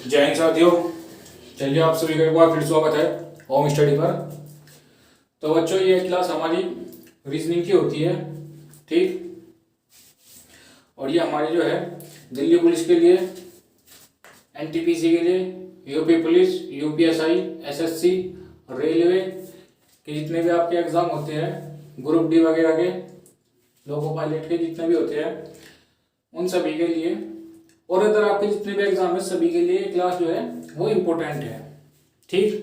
जय हिंद साथियों। चलिए आप सभी का एक बार फिर स्वागत है होम स्टडी पर। तो बच्चों ये क्लास हमारी रीजनिंग की होती है, ठीक। और ये हमारी जो है दिल्ली पुलिस के लिए, एनटीपीसी के लिए, UP police, UPSI, SSC, railway के जितने भी आपके एग्ज़ाम होते हैं, ग्रुप डी वगैरह के, लोको पायलट के जितने भी होते हैं, उन सभी के लिए और अदर आपके जितने भी एग्जाम है सभी के लिए क्लास जो है वो इम्पोर्टेंट है, ठीक।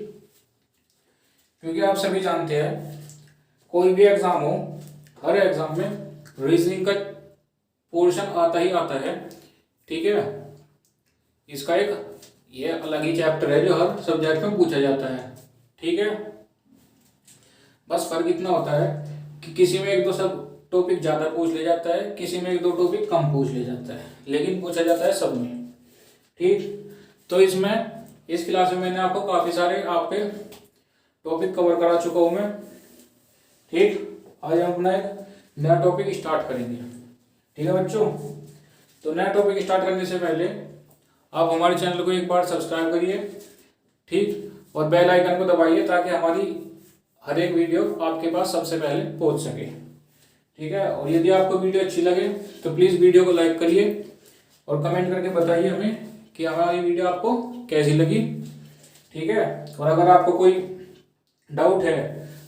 क्योंकि आप सभी जानते हैं कोई भी एग्जाम हो, हर एग्जाम में रीजनिंग का पोर्शन आता ही आता है, ठीक है। इसका एक ये अलग ही चैप्टर है जो हर सब्जेक्ट में पूछा जाता है, ठीक है। बस फर्क इतना होता है कि किसी में एक दो सब टॉपिक ज़्यादा पूछ लिया जाता है, किसी में एक दो टॉपिक कम पूछ लिया जाता है, लेकिन पूछा जाता है सब में, ठीक। तो इसमें इस क्लास में मैंने आपको काफ़ी सारे आपके टॉपिक कवर करा चुका हूँ मैं, ठीक। आज हम अपना एक नया टॉपिक स्टार्ट करेंगे, ठीक है बच्चों। तो नया टॉपिक स्टार्ट करने से पहले आप हमारे चैनल को एक बार सब्सक्राइब करिए, ठीक। और बेल आइकन को दबाइए ताकि हमारी हर एक वीडियो आपके पास सबसे पहले पहुँच सके, ठीक है। और यदि आपको वीडियो अच्छी लगे तो प्लीज़ वीडियो को लाइक करिए और कमेंट करके बताइए हमें कि हमारी वीडियो आपको कैसी लगी, ठीक है। और अगर आपको कोई डाउट है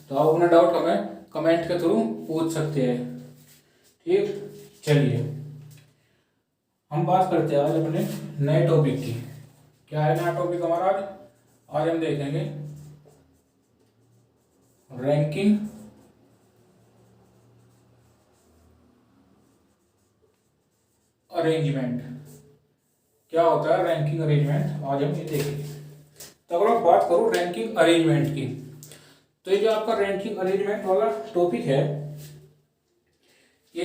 तो आप अपना डाउट हमें कमेंट के थ्रू पूछ सकते हैं, ठीक। चलिए हम बात करते हैं आज अपने नए टॉपिक की। क्या है नया टॉपिक हमारा आज? आज हम देखेंगे रैंकिंग अरेंजमेंट। क्या होता है रैंकिंग अरेंजमेंट, आज हम ये देखेंगे। तो अगर आप बात करो रैंकिंग अरेंजमेंट की, तो ये जो आपका रैंकिंग अरेंजमेंट वाला टॉपिक है ये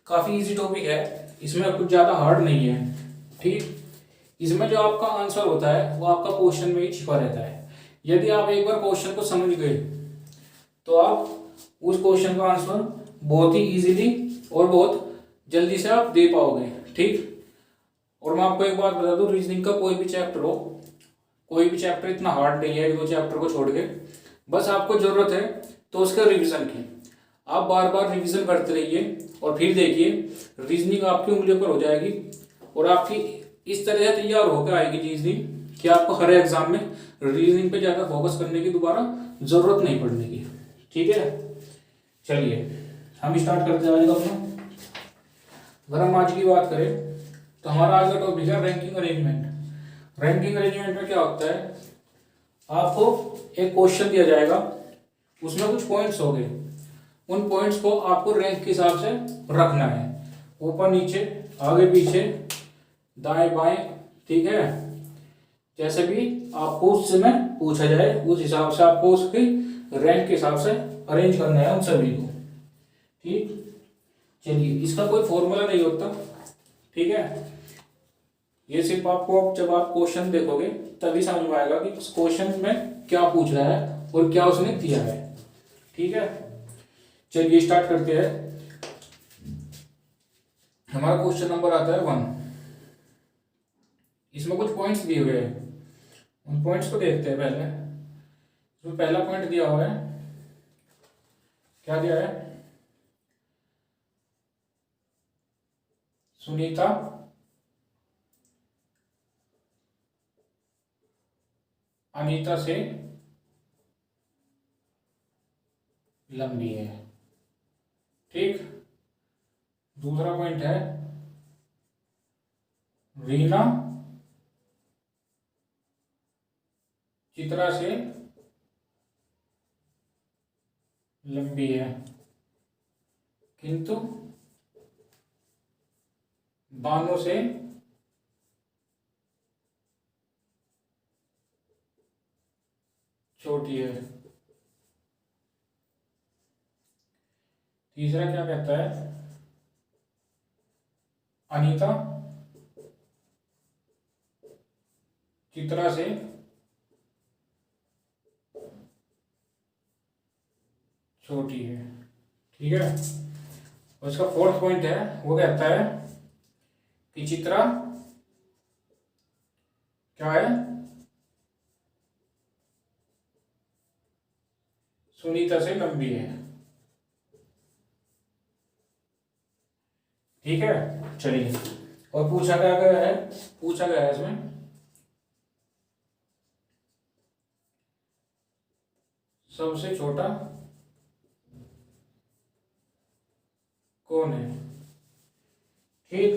काफ़ी इजी टॉपिक है, इसमें कुछ ज़्यादा हार्ड नहीं है, ठीक। इसमें जो आपका आंसर होता है वो आपका क्वेश्चन में ही छिपा रहता है। यदि आप एक बार क्वेश्चन को समझ गए तो आप उस क्वेश्चन का आंसर बहुत ही इजीली और बहुत जल्दी से आप दे पाओगे, ठीक। और मैं आपको एक बात बता दूं, रीजनिंग का कोई भी चैप्टर हो, कोई भी चैप्टर इतना हार्ड नहीं है, दो चैप्टर को छोड़ के बस आपको जरूरत है तो उसका रिवीजन की। आप बार बार रिवीजन करते रहिए और फिर देखिए रीजनिंग आपकी उंगलियों पर हो जाएगी और आपकी इस तरह से तैयार होकर आएगी रीजनिंग कि आपको हर एग्जाम में रीजनिंग पे ज़्यादा फोकस करने की दोबारा ज़रूरत नहीं पड़ने की, ठीक है। चलिए हम स्टार्ट करते हैं आज का अपना। अगर हम आज की बात करें तो हमारा आज का टॉपिक है रैंकिंग अरेंजमेंट। रैंकिंग अरेंजमेंट में क्या होता है, आपको एक क्वेश्चन दिया जाएगा, उसमें कुछ पॉइंट्स होंगे, उन पॉइंट्स को आपको रैंक के हिसाब से रखना है, ऊपर नीचे, आगे पीछे, दाएं बाएं, ठीक है। जैसे भी आपको उसमें पूछा जाए उस हिसाब से आपको उसकी रैंक के हिसाब से अरेंज करना है उन सभी को, ठीक। चलिए इसका कोई फॉर्मूला नहीं होता, ठीक है। ये सिर्फ आपको जब आप क्वेश्चन देखोगे तभी समझ में आएगा कि उस क्वेश्चन में क्या पूछ रहा है और क्या उसने दिया है, ठीक है। चलिए स्टार्ट करते हैं। हमारा क्वेश्चन नंबर आता है 1। इसमें कुछ पॉइंट्स दिए हुए हैं, उन पॉइंट्स को देखते हैं पहले। तो पहला पॉइंट दिया हुआ है, क्या दिया है? सुनीता अनीता से लंबी है, ठीक। दूसरा पॉइंट है रीना चित्रा से लंबी है किंतु बानो से छोटी है। तीसरा क्या कहता है, अनीता चित्रा से छोटी है, ठीक है। और इसका फोर्थ पॉइंट है वो कहता है कि चित्रा क्या है, सुनीता से लंबी है। ठीक है, चलिए। और पूछा क्या गया है, पूछा गया है इसमें सबसे छोटा कौन है। ठीक,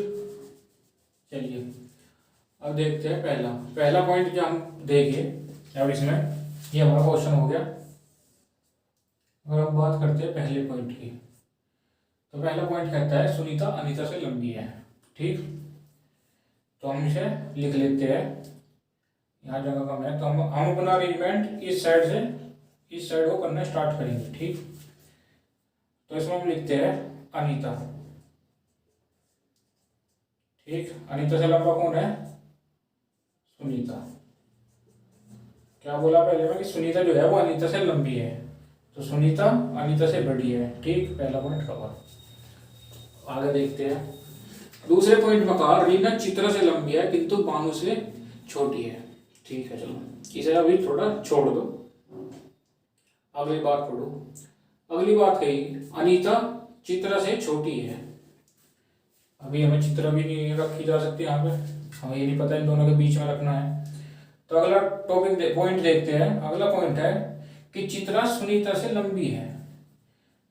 चलिए अब देखते हैं पहला पहला पॉइंट जो हम देखिए। अब इसमें ये हमारा क्वेश्चन हो गया। और अब बात करते हैं पहले पॉइंट की। तो पहला पॉइंट कहता है सुनीता अनीता से लंबी है। ठीक, तो हम इसे लिख लेते हैं। यहाँ जगह कम है तो हम अपना अरेंजमेंट इस साइड से इस साइड को करना स्टार्ट करेंगे। ठीक, तो इसमें हम लिखते हैं अनीता। ठीक, अनीता से लंबा कौन है, सुनीता। क्या बोला पहले में कि सुनीता जो है वो अनीता से लंबी है, तो सुनीता अनीता से बड़ी है। ठीक, पहला पॉइंट कवर। आगे देखते हैं दूसरे पॉइंट में कहा रीना चित्रा से लंबी है किंतु बानू से छोटी है। ठीक है, चलो इसे अभी थोड़ा छोड़ दो, अगली बात पढ़ो। अगली बात कही अनीता चित्रा से छोटी है। अभी हमें चित्र भी नहीं रखी जा सकती यहाँ पे, हमें ये नहीं पता इन दोनों के बीच में रखना है। तो अगला टॉपिक पॉइंट देखते हैं। अगला पॉइंट है कि चित्रा सुनीता से लंबी है।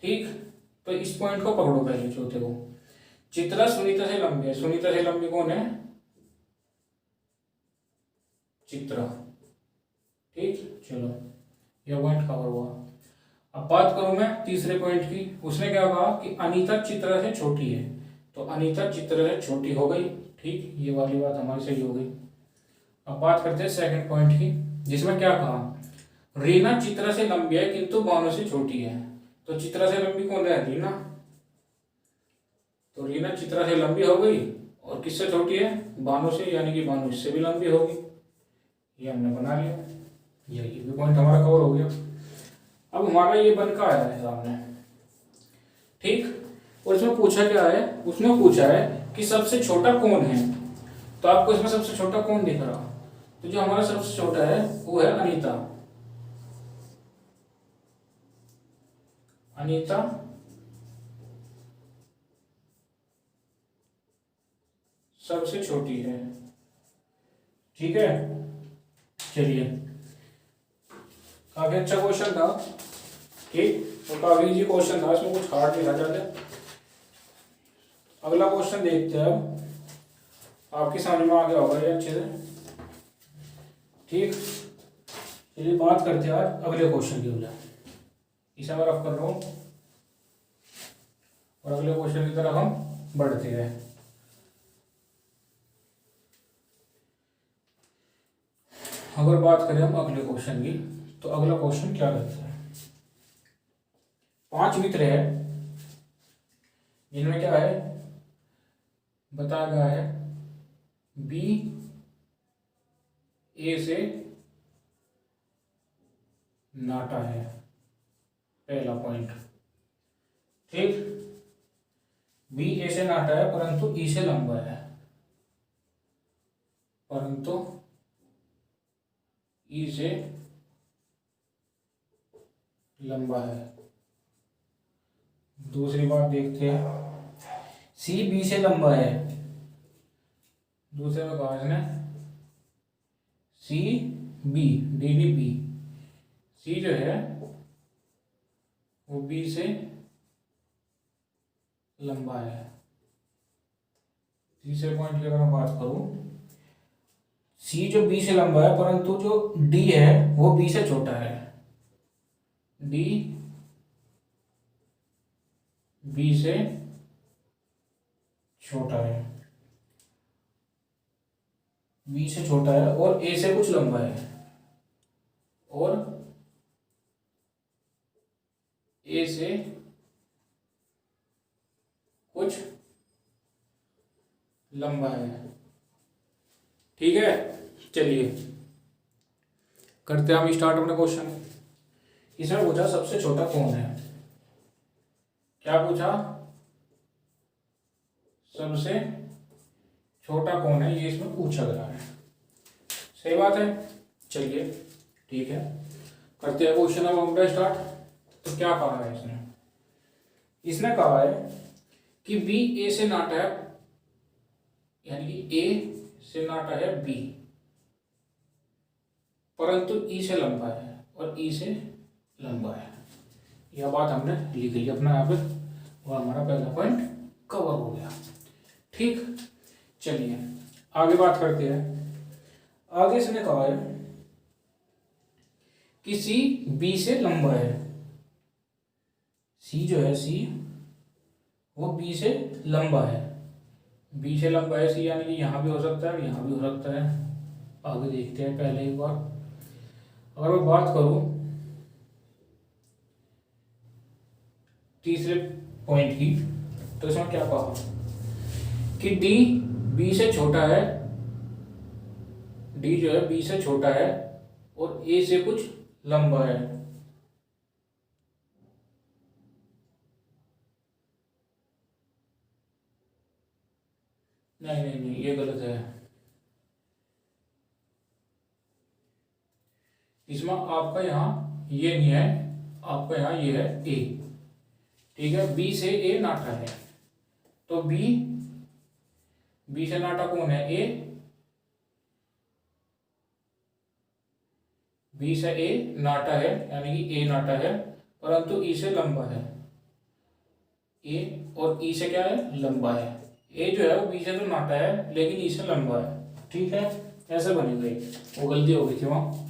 ठीक, तो इस पॉइंट को पकड़ो पहले, चौथे को। चित्रा सुनीता से लंबी है, सुनीता से लंबी कौन है, चित्रा। ठीक, चलो यह पॉइंट कवर हुआ। अब बात करूं मैं तीसरे पॉइंट की। उसने क्या कहा कि अनीता चित्रा से छोटी है, तो अनीता चित्रा से छोटी हो गई। ठीक, ये वाली बात हमारी सही हो गई। अब बात करते हैं सेकंड पॉइंट की, जिसमें क्या कहा रीना चित्रा से लंबी है किंतु बानू से छोटी है। तो चित्रा से लंबी कौन है, रीना। तो रीना चित्रा से लंबी हो गई और किससे छोटी है, बानू से, यानी कि बानू इससे भी लंबी होगी। ये हमने बना लिया, ये भी पॉइंट हमारा कवर हो गया। अब हमारा ये बन का आया है सामने। ठीक, और इसमें पूछा क्या है, उसने पूछा है कि सबसे छोटा कौन है। तो आपको इसमें सबसे छोटा कौन दिख रहा, तो जो हमारा सबसे छोटा है वो है अनीता। अनीता सबसे छोटी है। ठीक है, चलिए काफी अच्छा क्वेश्चन था। ठीक, तो काफी इजी क्वेश्चन था, इसमें कुछ हार्ड नहीं था ज्यादा। अगला क्वेश्चन देखते हैं, आपकी समझ में आ गया होगा ये अच्छे से। ठीक, चलिए बात करते हैं आज अगले क्वेश्चन की वजह। इसे मैं रफ कर रहा हूँ और अगले क्वेश्चन की तरफ हम बढ़ते हैं। अगर बात करें हम अगले क्वेश्चन की, तो अगला क्वेश्चन क्या कहता है, 5 मित्र है जिनमें क्या है बताया गया है बी ए से नाटा है, पहला पॉइंट। ठीक, बी ए से नाटा है परंतु ई से लंबा है, परंतु ई से लंबा है। दूसरी बात देखते हैं, सी बी से लंबा है। दूसरे में कहा इसने C B, D D B, C जो है वो बी से लंबा है। तीसरे पॉइंट की अगर मैं बात करूं, सी जो बी से लंबा है परंतु जो डी है वो बी से छोटा है, डी बी से छोटा है, बी से छोटा है और ए से कुछ लंबा है, और ए से कुछ लंबा है। ठीक है, चलिए करते हैं हम स्टार्ट अपने क्वेश्चन। इसमें पूछा सबसे छोटा कौन है, क्या पूछा, सबसे छोटा कौन है, ये इसमें पूछा गया है। सही बात है। चलिए ठीक है, करते हैं क्वेश्चन अब हम स्टार्ट। तो क्या कहा है इसने? इसने कहा है कि बी ए से नाटा है, यानी कि ए से नाटा है बी, परंतु ई से लंबा है और ई से लंबा है। यह बात हमने लिख ली अपना यहाँ पे, और हमारा पहला पॉइंट कवर हो गया। ठीक, चलिए आगे बात करते हैं। आगे इसने कहा है कि सी बी से लंबा है। सी जो है, सी वो बी से लंबा है। बी से लंबा है सी, यानी कि यहाँ भी हो सकता है, यहाँ भी हो सकता है। आगे देखते हैं। पहले एक बार अगर मैं बात करूं तीसरे पॉइंट की, तो इसमें क्या कहा कि डी बी से छोटा है, डी जो है बी से छोटा है और ए से कुछ लंबा है। नहीं नहीं नहीं, ये गलत है। इसमें आपका यहाँ ये नहीं है, आपका यहाँ ये है ए। ठीक है, बी से ए नाटा है, तो बी से नाटा कौन है? ए। बी से ए नाटा है, यानी कि ए नाटा है, परंतु ई से लंबा है। ए और ई से क्या है? लंबा है। ए जो है वो बी से तो नाटा है, लेकिन ई से लंबा है। ठीक है, ऐसे बनी गई, वो गलती हो गई थी वहां।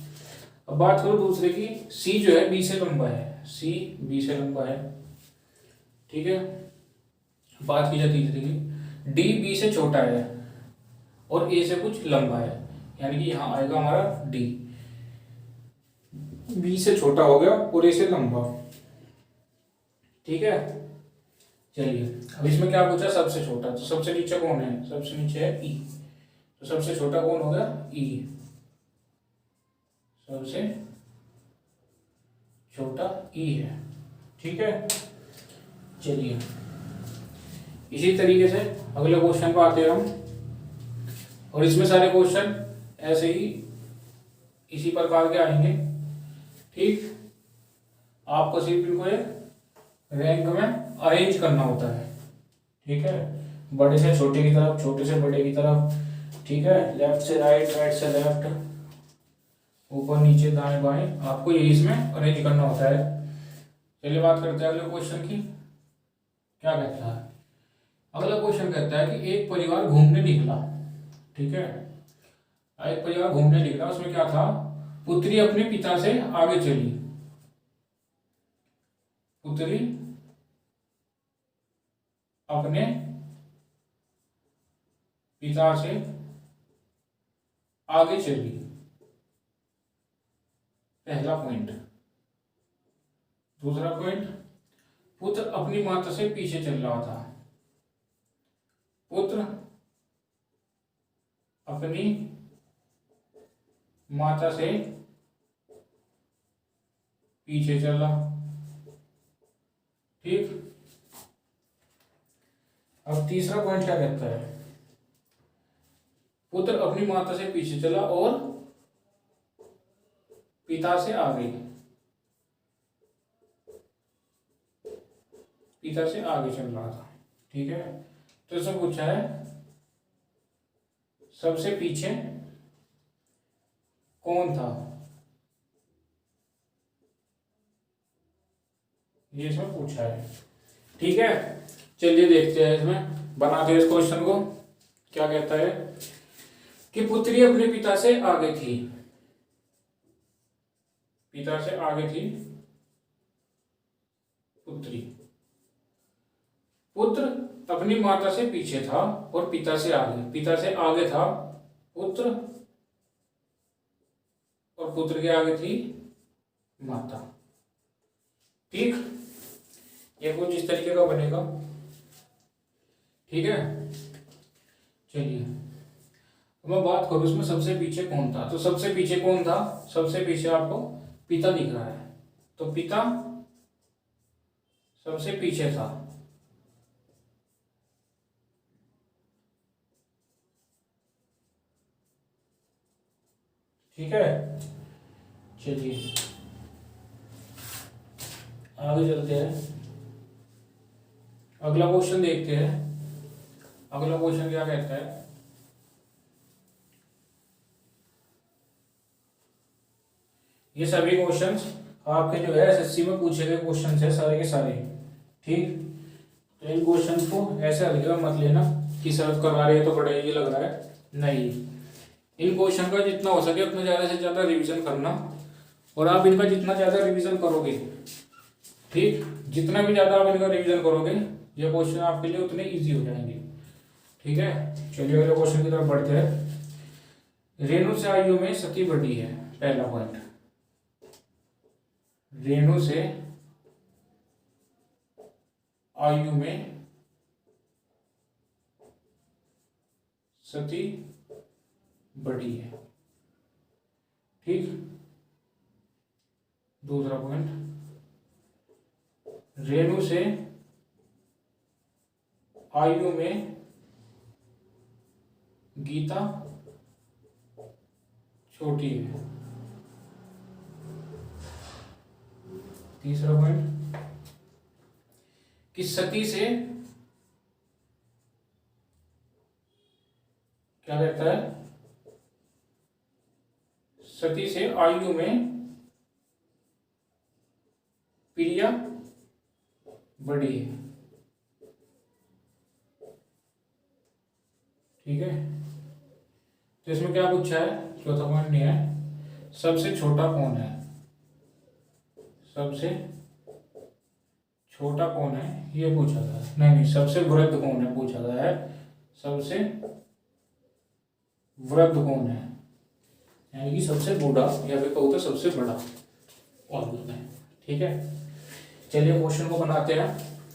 अब बात करो दूसरे की, सी जो है बी से लंबा है, सी बी से लंबा है। ठीक है, बात की जाए तीसरे की, डी बी से छोटा है और ए से कुछ लंबा है, यानी कि यहाँ आएगा हमारा डी, बी से छोटा हो गया और ए से लंबा। ठीक है, चलिए अब इसमें क्या पूछा? सबसे छोटा। तो सबसे नीचे कौन है? सबसे नीचे है ई, तो सबसे छोटा कौन हो गया? ई। सबसे छोटा ई है। ठीक है, चलिए इसी तरीके से अगले क्वेश्चन पर आते हैं हम, और इसमें सारे क्वेश्चन ऐसे ही इसी प्रकार के आएंगे। ठीक, आपको सिर्फ इनको रैंक में अरेंज करना होता है। ठीक है, बड़े से छोटे की तरफ, छोटे से बड़े की तरफ। ठीक है, लेफ्ट से राइट, राइट से लेफ्ट, ऊपर नीचे दाएं बाएं, आपको यही इसमें अरेंज करना होता है। चलिए बात करते हैं अगले क्वेश्चन की। क्या कहता है अगला क्वेश्चन? कहता है कि एक परिवार घूमने निकला। ठीक है, एक परिवार घूमने निकला, उसमें क्या था? पुत्री अपने पिता से आगे चली, पुत्री अपने पिता से आगे चली, पहला पॉइंट। दूसरा पॉइंट, पुत्र अपनी माता से पीछे चल रहा था, पुत्र अपनी माता से पीछे चला। ठीक, अब तीसरा पॉइंट क्या कहता है? पुत्र अपनी माता से पीछे चला और पिता से आगे, पिता से आगे चल रहा था। ठीक है, तो इसमें पूछा है सबसे पीछे कौन था? ये इसमें पूछा है। ठीक है, चलिए देखते हैं, इसमें बनाते हैं इस क्वेश्चन को। क्या कहता है कि पुत्री अपने पिता से आगे थी, पिता से आगे थी पुत्री, पुत्र अपनी माता से पीछे था और पिता से आगे था पुत्र, और पुत्र के आगे थी माता। ठीक, ये कुछ इस तरीके का बनेगा। ठीक है, चलिए मैं बात करूं इसमें सबसे पीछे कौन था। तो सबसे पीछे कौन था? सबसे पीछे आपको पिता दिख रहा है, तो पिता सबसे पीछे था। ठीक है, चलिए आगे चलते हैं। अगला क्वेश्चन देखते हैं। अगला क्वेश्चन क्या कहता है, ये सभी क्वेश्चंस आपके जो है एसएससी में पूछे गए क्वेश्चंस है सारे के सारे। ठीक, तो इन क्वेश्चन को ऐसे हल्के में मत लेना कि सर करवा रहे हैं तो बड़ा ये लग रहा है, नहीं। इन क्वेश्चन का जितना हो सके उतना ज़्यादा से ज़्यादा रिवीजन करना, और आप इनका जितना ज़्यादा रिवीजन करोगे, ठीक, जितना भी ज़्यादा आप इनका रिवीजन करोगे ये क्वेश्चन आपके लिए उतने ईजी हो जाएंगे। ठीक है, चलिए अगले क्वेश्चन की तरफ बढ़ते हैं। रेणु से आयु में सती बढ़ी है, पहला पॉइंट। रेणु से आयु में सती बढ़ी है। ठीक, दूसरा पॉइंट, रेणु से आयु में गीता छोटी है। तीसरा पॉइंट, कि सती से क्या कहता है, सती से आयु में प्रिया बड़ी है। ठीक है, तो इसमें क्या पूछा है, चौथा पॉइंट नहीं है, सबसे छोटा कौन है, सबसे छोटा कौन है ये पूछा गया है। नहीं, सबसे वृद्ध कौन है पूछा गया है, सबसे वृद्ध कौन है, यानी कि सबसे बूढ़ा या फिर कहूँ तो सबसे बड़ा औरत में। ठीक है, चलिए क्वेश्चन को बनाते हैं,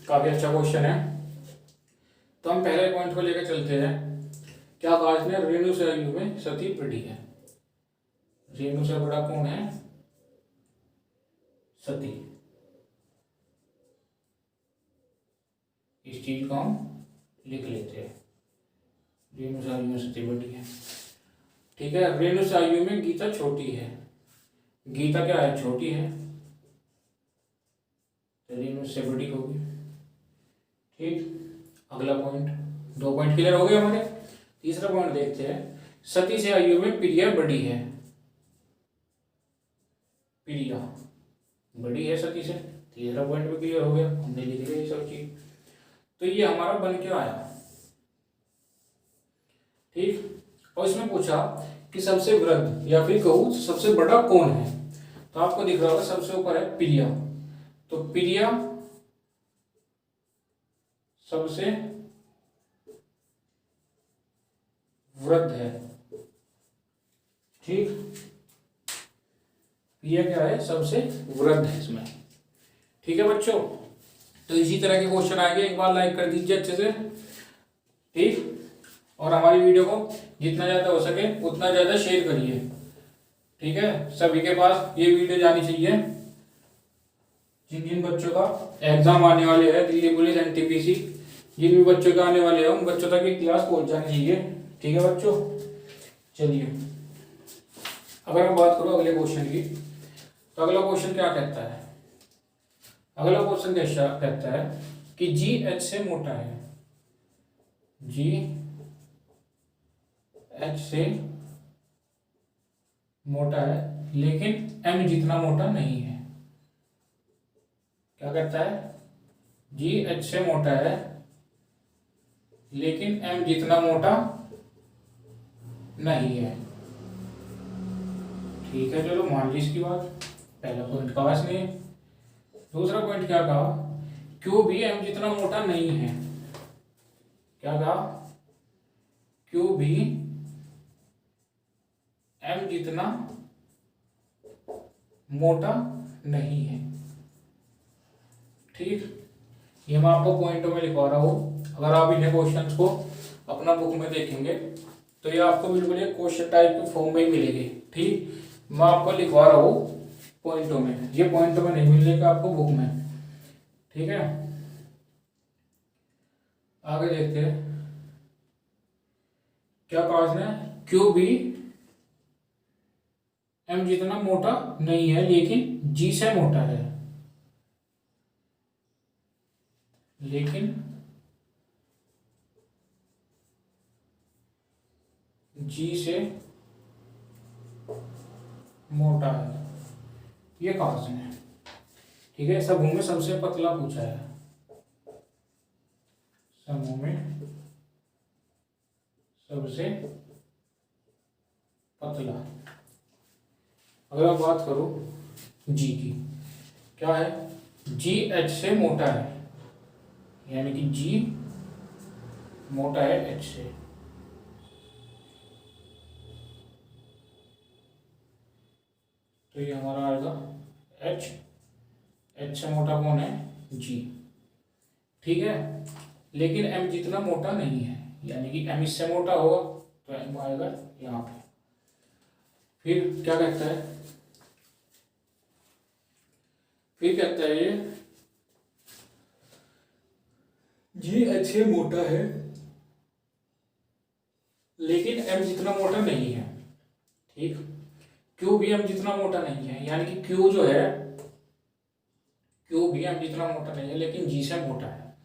काफी अच्छा क्वेश्चन है। तो हम पहले पॉइंट को लेकर चलते हैं। क्या कहा इसने, रेणु से आयु में सती बढ़ी है। रेणु से बड़ा कौन है, सती। इस चीज को हम लिख लेते हैं, रेणु से आयु में सती बढ़ी है। ठीक है, रेणु से आयु में गीता छोटी है। गीता क्या है, छोटी है, तो रेणु से बड़ी होगी। ठीक, अगला पॉइंट, दो पॉइंट क्लियर हो गए हमारे। तीसरा पॉइंट देखते हैं, सती से आयु में प्रिया बड़ी है। प्रिया बड़ी है सती से, तीसरा पॉइंट भी क्लियर हो गया, हमने लिख लिया ये सब चीज। तो ये हमारा बन के आया। ठीक, और इसमें पूछा कि सबसे वृद्ध या फिर कहूँ सबसे बड़ा कौन है, तो आपको दिख रहा होगा सबसे ऊपर है प्रिया, तो प्रिया सबसे वृद्ध है। ठीक, प्रिया क्या है, सबसे वृद्ध है इसमें। ठीक है बच्चों, तो इसी तरह के क्वेश्चन आएंगे, एक बार लाइक कर दीजिए अच्छे से। ठीक, और हमारी वीडियो को जितना ज़्यादा हो सके उतना ज़्यादा शेयर करिए। ठीक है, सभी के पास ये वीडियो जानी चाहिए। जिन जिन बच्चों का एग्जाम आने वाले हैं, दिल्ली पुलिस, एनटीपीसी, जिन भी बच्चों का आने वाले हैं उन बच्चों तक ये क्लास पहुंच जानी चाहिए। ठीक है बच्चों, चलिए अगर मैं बात करूँ अगले क्वेश्चन की, तो अगला क्वेश्चन क्या कहता है, अगला क्वेश्चन कैसा कहता है कि जी एच से मोटा है। जी एच से मोटा है लेकिन एम जितना मोटा नहीं है। क्या कहता है, जी एच से मोटा है लेकिन एम जितना मोटा नहीं है। ठीक है, चलो मान ली इसकी बात, पहला पॉइंट का वास नहीं है। दूसरा पॉइंट क्या कहा, क्यों भी एम जितना मोटा नहीं है। क्या कहा, क्यों भी एम जितना मोटा नहीं है। ठीक, ये मैं आपको पॉइंटों में लिखवा रहा हूँ। अगर आप इन्हें क्वेश्चंस को अपना बुक में देखेंगे तो ये आपको बिल्कुल एक क्वेश्चन टाइप के फॉर्म में ही मिलेगी। ठीक, मैं आपको लिखवा रहा हूँ पॉइंटों में, ये पॉइंटों में नहीं मिलेगा आपको बुक में। ठीक है, आगे देखते हैं क्या कहा इसने, क्यों भी m जितना मोटा नहीं है लेकिन g से मोटा है, लेकिन g से मोटा है। ये कहाँ से है? ठीक है, समूह में सबसे पतला पूछा है, समूह में सबसे पतला। अगर आप बात करो जी की, क्या है? जी एच से मोटा है, यानी कि जी मोटा है एच से। तो ये हमारा आएगा एच, एच से मोटा कौन है? जी। ठीक है, लेकिन एम जितना मोटा नहीं है, यानी कि एम इससे मोटा होगा तो एम आएगा यहाँ पे। फिर क्या कहता है? फिर कहता है ये जी एच से मोटा है लेकिन एम जितना मोटा नहीं है। ठीक, क्यू भी एम जितना मोटा नहीं है, यानी कि क्यू जो है, क्यू भी एम जितना मोटा नहीं है लेकिन जी से मोटा है।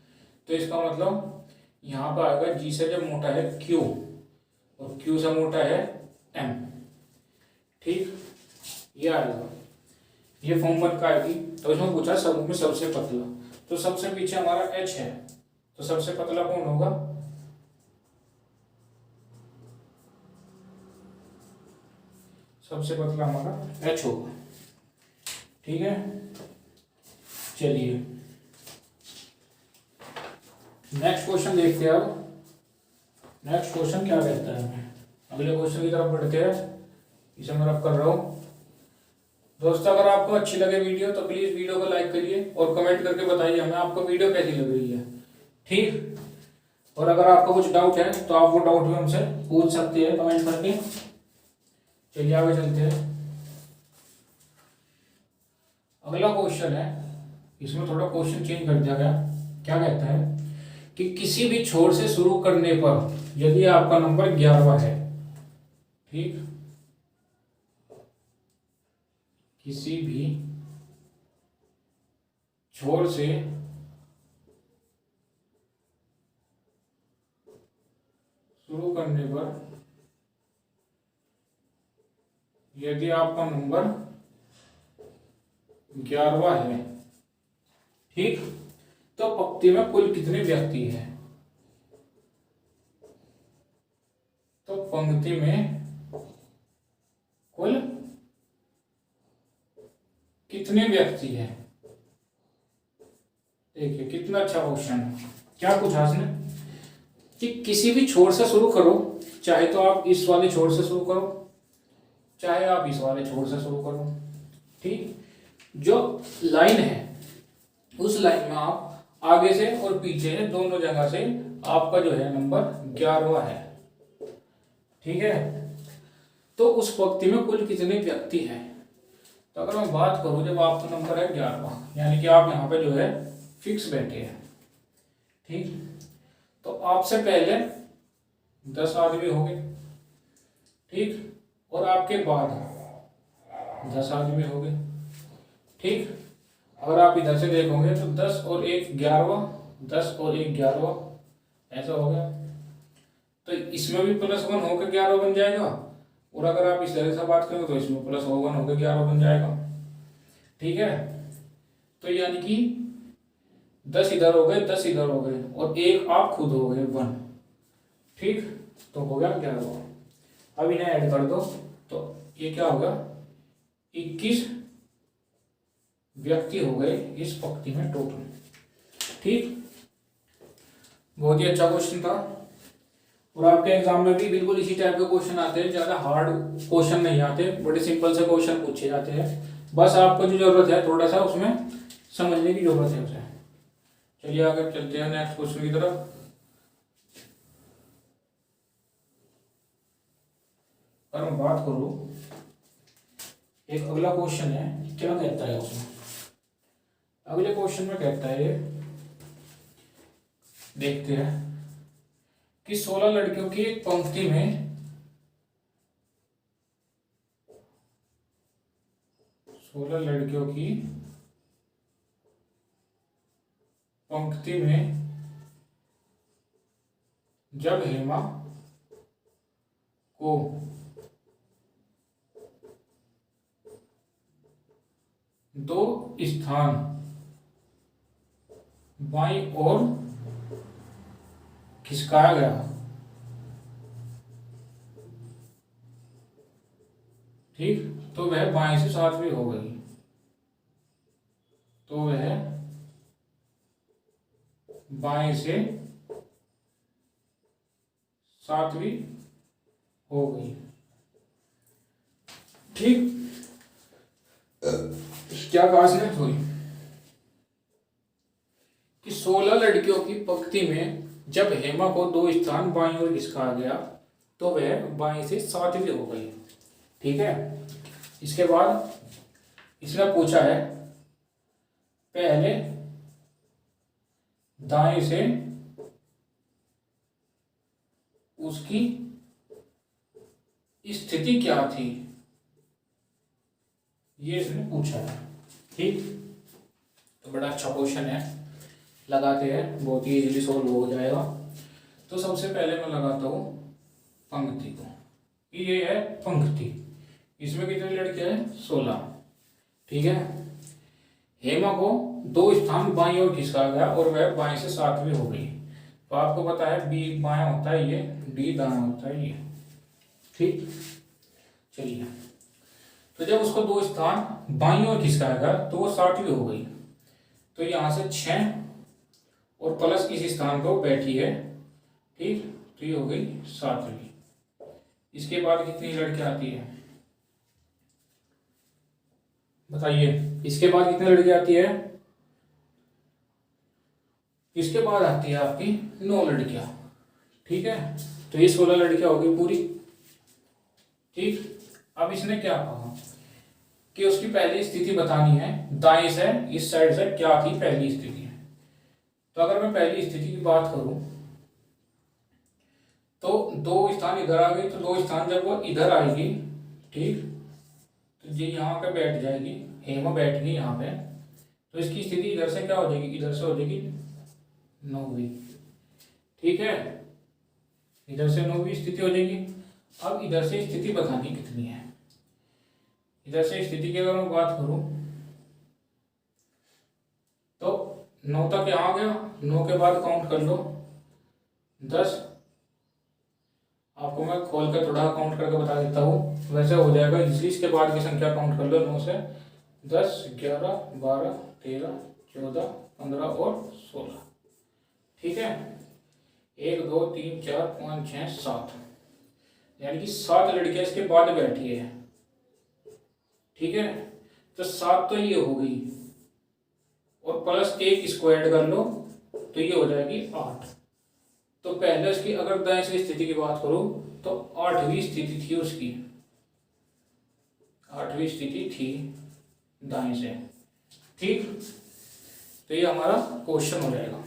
तो इसका मतलब यहाँ पर आएगा जी से जब मोटा है क्यू और क्यू से मोटा है एम। ठीक, ये आएगा, ये फॉर्म बन का आएगी। तो इसमें पूछा समूह में सबसे पतला, तो सबसे पीछे हमारा एच है, तो सबसे पतला कौन होगा? सबसे पतला हमारा एच होगा। ठीक है, चलिए नेक्स्ट क्वेश्चन देखते हैं। अब नेक्स्ट क्वेश्चन क्या कहता है, हमें अगले क्वेश्चन की तरफ बढ़ते हैं। इसे मैं रब कर रहा हूँ। दोस्तों, अगर आपको अच्छी लगे वीडियो तो प्लीज वीडियो को लाइक करिए और कमेंट करके बताइए हमें आपको वीडियो कैसी लग रही है। ठीक, और अगर आपको कुछ डाउट है तो आप वो डाउट भी हमसे पूछ सकते हैं कमेंट करके। चलिए आगे चलते हैं। अगला क्वेश्चन है, इसमें थोड़ा क्वेश्चन चेंज कर दिया गया। क्या कहता है कि किसी भी छोर से शुरू करने पर यदि आपका नंबर 11वां है, ठीक, किसी भी छोर से शुरू करने पर यदि आपका नंबर 11वां है, ठीक, तो पंक्ति में कुल कितने व्यक्ति हैं? तो पंक्ति में कुल कितने व्यक्ति हैं? देखिए कितना अच्छा क्वेश्चन है। क्या पूछा इसने कि किसी भी छोर से शुरू करो, चाहे तो आप इस वाले छोर से शुरू करो, चाहे आप इस वाले छोर से शुरू करो। ठीक, जो लाइन है उस लाइन में आप आगे से और पीछे से दोनों जगह से आपका जो है नंबर 11वां है। ठीक है, तो उस पंक्ति में कुल कितने व्यक्ति हैं? तो अगर मैं बात करूं, जब आपका नंबर है 11वां, यानी कि आप यहाँ पे जो है फिक्स बैठे हैं। ठीक, तो आपसे पहले 10 आदमी हो गए, ठीक, और आपके बाद 10 आदमी हो गए। ठीक, अगर आप इधर से देखोगे तो 10 और 1 11वां, 10 और 1 11वां, ऐसा हो गया। तो इसमें भी +1 होकर 11 बन जाएगा, और अगर आप इस तरह से बात करेंगे तो इसमें +1 होकर 11 बन जाएगा। ठीक है, तो यानी कि 10 इधर हो गए, 10 इधर हो गए, और 1 आप खुद हो गए 1। ठीक, तो हो गया 11। अब इन्हें ऐड कर दो तो ये क्या होगा? 21 व्यक्ति हो गए इस पंक्ति में टोटल। ठीक, बहुत ही अच्छा क्वेश्चन था, और आपके एग्जाम में भी बिल्कुल इसी टाइप के क्वेश्चन आते हैं। ज्यादा हार्ड क्वेश्चन नहीं आते, बड़े सिंपल से क्वेश्चन पूछे जाते हैं। बस आपको जो जरूरत है थोड़ा सा उसमें समझने की जरूरत है उसे। चलिए आगे चलते हैं नेक्स्ट क्वेश्चन की तरफ। अगर मैं बात करूं, एक अगला क्वेश्चन है, क्या कहता है उसमें? अगले क्वेश्चन में कहता है, देखते हैं कि 16 लड़कियों की एक पंक्ति में 16 लड़कियों की पंक्ति में जब हेमा को दो स्थान बाईं ओर खिसकाया गया, ठीक, तो वह बाईं से सातवीं हो गई। तो वह बाईं से सातवीं हो गई, ठीक। क्या कहा इसने, सॉरी, कि 16 लड़कियों की पंक्ति में जब हेमा को दो स्थान बाईं ओर खिसकाया गया तो वह बाईं से सातवीं हो गई, ठीक है। इसके बाद इसने पूछा है पहले दाएं से उसकी स्थिति क्या थी, ये इसने पूछा है, ठीक। तो बड़ा अच्छा क्वेश्चन है, लगाते हैं, बहुत ही इजीली सॉल्व हो जाएगा। तो सबसे पहले मैं लगाता हूँ पंक्ति को, ये है पंक्ति, इसमें कितनी लड़कियां हैं, 16, ठीक है। हेमा को दो स्थान बाईं ओर खिसका गया और वह बाईं से सातवीं हो गई। तो आपको पता है बी बायां होता है ये, डी दायां होता है ये, ठीक। चलिए, तो जब उसको दो स्थान बाईं ओर खिसकाया गया तो वो सातवीं हो गई। तो यहाँ से 6 और प्लस इस स्थान पर बैठी है, ठीक, तो ये हो गई सातवीं। इसके बाद कितनी लड़कियां आती है, बताइए, इसके बाद कितनी लड़कियां आती है, इसके बाद आती है आपकी 9 लड़कियां, ठीक है। तो ये 16 लड़कियां हो गई पूरी, ठीक। अब इसने क्या कहा कि उसकी पहली स्थिति बतानी है, दाएं से इस साइड से क्या थी पहली स्थिति। तो अगर मैं पहली स्थिति की बात करूं तो दो स्थान इधर आ गई, तो दो स्थान जब वो इधर आएगी, ठीक, तो ये यहाँ पे बैठ जाएगी, हेमा बैठ गई यहाँ पे, तो इसकी स्थिति इधर से क्या हो जाएगी, इधर से हो जाएगी 9वीं, ठीक है, इधर से 9वीं स्थिति हो जाएगी। अब इधर से स्थिति बतानी कितनी है, इधर से स्थिति की अगर मैं बात करूं तो 9 तक यहाँ आ गया, 9 के बाद काउंट कर लो 10, आपको मैं खोल कर थोड़ा काउंट करके बता देता हूँ, वैसे हो जाएगा इजली। इसके बाद की संख्या काउंट कर लो, 9 से 10, 11, 12, 13, 14, 15 और 16, ठीक है। 1, 2, 3, 4, 5, 6, 7, यानी कि 7 लड़कियां इसके बाद बैठी है, ठीक है। तो 7 तो ये हो गई और प्लस 1 इसको ऐड कर लो तो ये हो जाएगी 8। तो पहले उसकी अगर दाएं से स्थिति की बात करूं तो 8वीं स्थिति थी उसकी, 8वीं स्थिति थी दाएं से, ठीक। तो ये हमारा क्वेश्चन हो जाएगा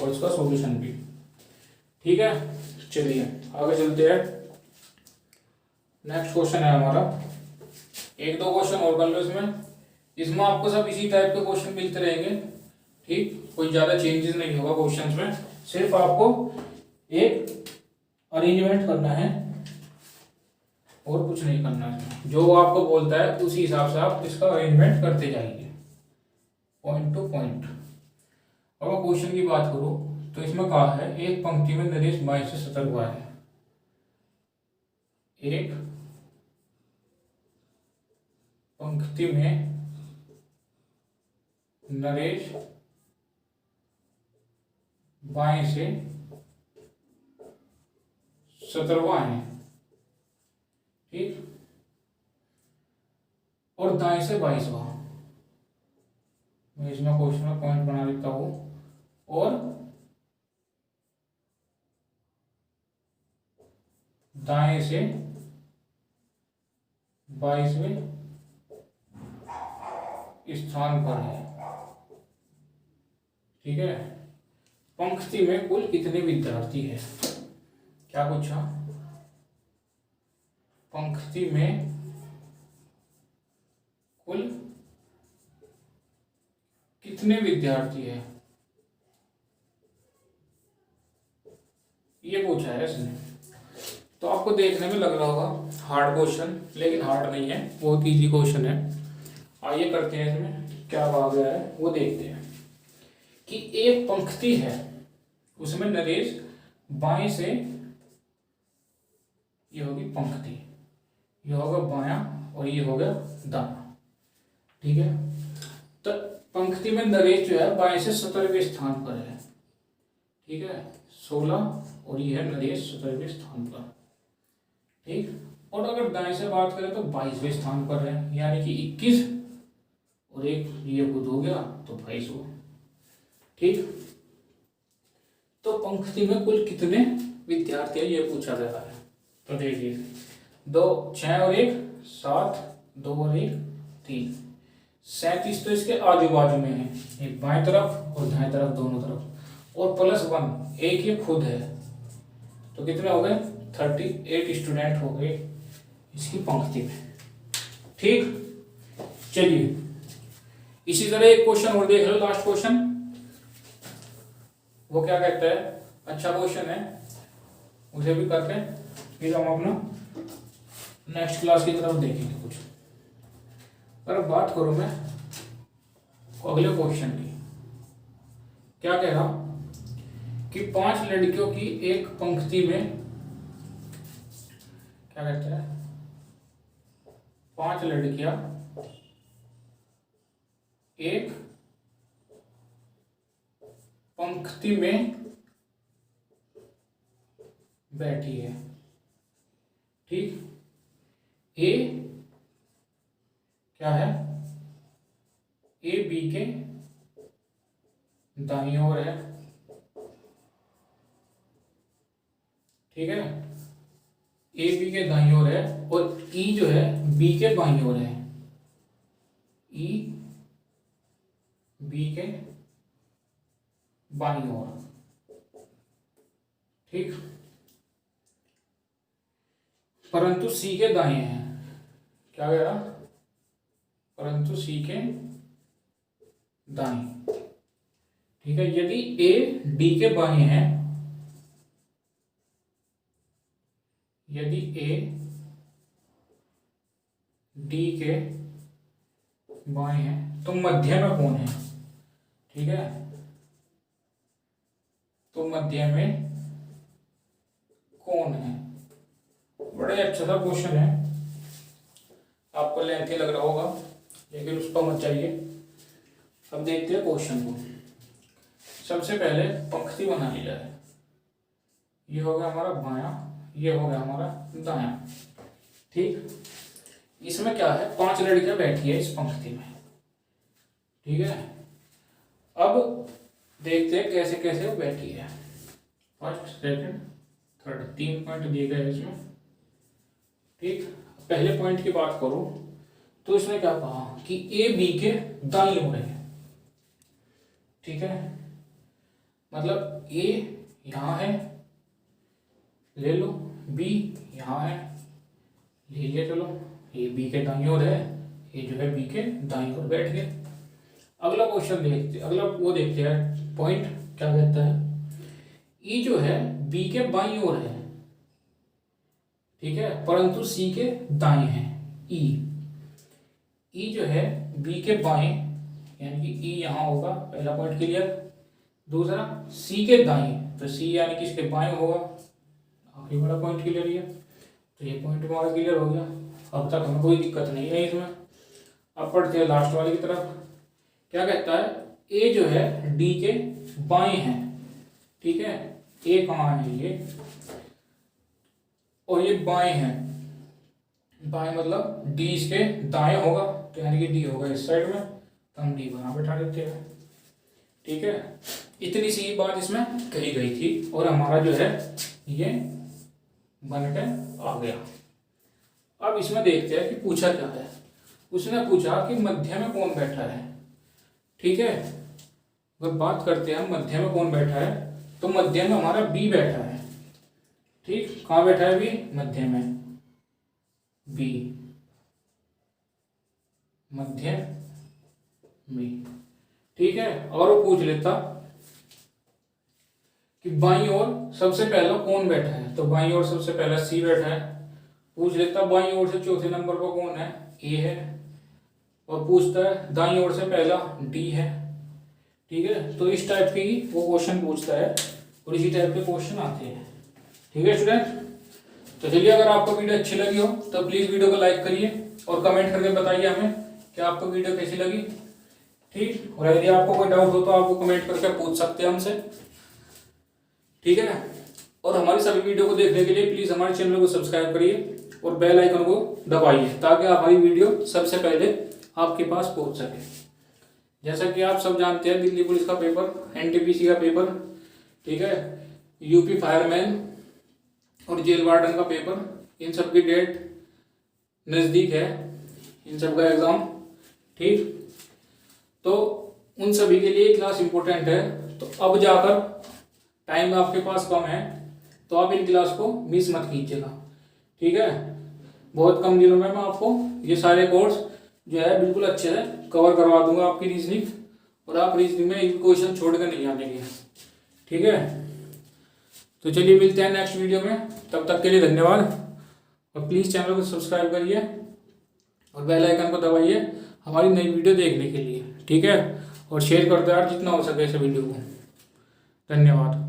और इसका सॉल्यूशन भी, ठीक है। चलिए आगे चलते हैं, नेक्स्ट क्वेश्चन है हमारा, 1-2 क्वेश्चन और कर लो इसमें आपको सब इसी टाइप के क्वेश्चन मिलते रहेंगे, ठीक, कोई ज्यादा चेंजेस नहीं होगा क्वेश्चंस में, सिर्फ आपको एक अरेंजमेंट करना है और कुछ नहीं करना है, जो आपको बोलता है उसी हिसाब से आप इसका अरेंजमेंट करते जाइए पॉइंट टू पॉइंट। अगर क्वेश्चन की बात करूं तो इसमें कहा है एक पंक्ति में नरेश 22 से सतर्क हुआ है, एक पंक्ति में नरेश 22 से 17वां है, ठीक, और दाएं से 22वां। मैं इसमें क्वेश्चन में पॉइंट बना देता हूं, और दाएं से 22वें स्थान पर है, ठीक है। पंक्ति में कुल कितने विद्यार्थी है, क्या पूछा, पंक्ति में कुल कितने विद्यार्थी है, ये पूछा है इसने। तो आपको देखने में लग रहा होगा हार्ड क्वेश्चन, लेकिन हार्ड नहीं है, बहुत इजी क्वेश्चन है। आइए करते हैं इसमें क्या आ गया है वो देखते हैं। कि एक पंक्ति है, उसमें नरेश बाएं से, ये होगी पंक्ति, ये होगा बायां और ये हो गया दायां, ठीक है। तो पंक्ति में नरेश जो है बाएं से 17वें स्थान पर है, ठीक है, 16 और ये है नरेश 17वें स्थान पर, ठीक। और अगर दाएं से बात करें तो 22वें स्थान पर है, यानी कि 21 और एक ये खुद हो गया तो 22 हुआ, ठीक। तो पंक्ति में कुल कितने विद्यार्थी है ये पूछा गया है। तो देखिए 2 6 और 1 7, 2 और 1 3, 37 तो इसके आजू बाजू में है, एक बाएं तरफ और दाएं तरफ दोनों तरफ, और +1 एक ये खुद है, तो कितने हो गए 38 स्टूडेंट हो गए इसकी पंक्ति में, ठीक। चलिए इसी तरह एक क्वेश्चन और देख लो, लास्ट क्वेश्चन। वो क्या कहता है, अच्छा क्वेश्चन है, उसे भी करते हैं, फिर हम अपना नेक्स्ट क्लास की तरफ देखेंगे कुछ। पर अब बात करूं मैं अगले क्वेश्चन की, क्या कह रहा कि 5 लड़कियों की एक पंक्ति में, क्या कहता है, 5 लड़कियां एक पंक्ति में बैठी है, ठीक। ए क्या है, ए बी के दाईं ओर है, ठीक है, ए बी के दाईं ओर है, और ई जो है बी के बाईं ओर है, ई बी के बाईं ओर, ठीक। परंतु सी के दाएं है, क्या कह रहा, परंतु सी के दाएं, ठीक है। यदि ए डी के बाएं है, यदि ए डी के बाएं है तो मध्य में कौन है, ठीक है। तो मध्य में कौन है, बड़े अच्छा सा क्वेश्चन है, आपको लेंथी लग रहा होगा लेकिन उस पर मत जाइए। अब देखते हैं क्वेश्चन को। सबसे पहले पंक्ति बना ली जाए, ये हो गया हमारा बायां, ये हो गया हमारा दायां, ठीक। इसमें क्या है, 5 लड़कियां बैठी है इस पंक्ति में, ठीक है। अब देखते हैं कैसे कैसे वो बैठी है, फर्स्ट सेकंड थर्ड, 3 पॉइंट दिए गए इसमें, ठीक। पहले पॉइंट की बात करूं तो इसमें क्या कहा कि ए बी के दाईं ओर है, ठीक है। मतलब ए यहां है, ले लो, बी यहां है, ले लिया, चलो, ये बी के दाईं ओर है, ये जो है बी के दाईं ओर बैठ गए। अगला क्वेश्चन देखते, अगला वो देखते हैं पॉइंट क्या कहता है, ई जो है बी के बाईं ओर है, ठीक है, परंतु सी के दाएं है, ई जो है बी के बाएं, यानी कि ई यहां होगा, पहला पॉइंट क्लियर। दूसरा सी के दाएं, तो सी यानी कि इसके बाएं होगा, आखिरी वाला पॉइंट क्लियर है, तो ये पॉइंट हमारा क्लियर हो गया। अब तक हमें कोई दिक्कत नहीं है इसमें। अब पढ़ते हैं लास्ट वाले की तरफ, क्या कहता है, ए जो है डी के बाएं है, ठीक है, ए कहाँ है ये, और ये बाएं है, बाएं मतलब डी इसके दाएं होगा, तो यानी कि डी होगा इस साइड में, तो हम डी वहां बैठा देते हैं, ठीक है। इतनी सी बात इसमें कही गई थी और हमारा जो है ये बन के आ गया। अब इसमें देखते हैं कि पूछा क्या है। उसने पूछा कि मध्य में कौन बैठा है, ठीक है। अगर बात करते हैं मध्य में कौन बैठा है, तो मध्य में हमारा बी बैठा है, ठीक। कहाँ बैठा है बी, मध्य में, बी मध्य में। ठीक है, और वो पूछ लेता कि बाईं ओर सबसे पहला कौन बैठा है, तो बाईं ओर सबसे पहला सी बैठा है। पूछ लेता बाईं ओर से चौथे नंबर पर कौन है, ए है। और पूछता है दाईं ओर से पहला डी है। ठीक है, तो इस टाइप की वो क्वेश्चन पूछता है और इसी टाइप के क्वेश्चन आते हैं। ठीक है स्टूडेंट, तो चलिए अगर आपको वीडियो अच्छी लगी हो तो प्लीज़ वीडियो को लाइक करिए और कमेंट करके बताइए हमें कि आपको वीडियो कैसी लगी। ठीक, और यदि आपको कोई डाउट हो तो आप वो कमेंट करके पूछ सकते हैं हमसे। ठीक है, और हमारी सभी वीडियो को देखने के लिए प्लीज़ हमारे चैनल को सब्सक्राइब करिए और बेल आइकन को दबाइए ताकि हमारी वीडियो सबसे पहले आपके पास पहुंच सके। जैसा कि आप सब जानते हैं दिल्ली पुलिस का पेपर, एनटीपीसी का पेपर, ठीक है, यूपी फायरमैन और जेल वार्डन का पेपर, इन सब की डेट नज़दीक है, इन सब का एग्ज़ाम। ठीक, तो उन सभी के लिए क्लास इम्पोर्टेंट है। तो अब जाकर टाइम आपके पास कम है तो आप इन क्लास को मिस मत कीजिएगा। ठीक है, बहुत कम दिनों में मैं आपको ये सारे कोर्स जो है बिल्कुल अच्छे से कवर करवा दूंगा आपकी रीजनिंग, और आप रीजनिंग में एक क्वेश्चन छोड़ कर नहीं आने के। ठीक है, तो चलिए मिलते हैं नेक्स्ट वीडियो में, तब तक के लिए धन्यवाद। और प्लीज़ चैनल को सब्सक्राइब करिए और बेल आइकन को दबाइए हमारी नई वीडियो देखने के लिए। ठीक है, और शेयर करते हैं यार जितना हो सके इस वीडियो को। धन्यवाद।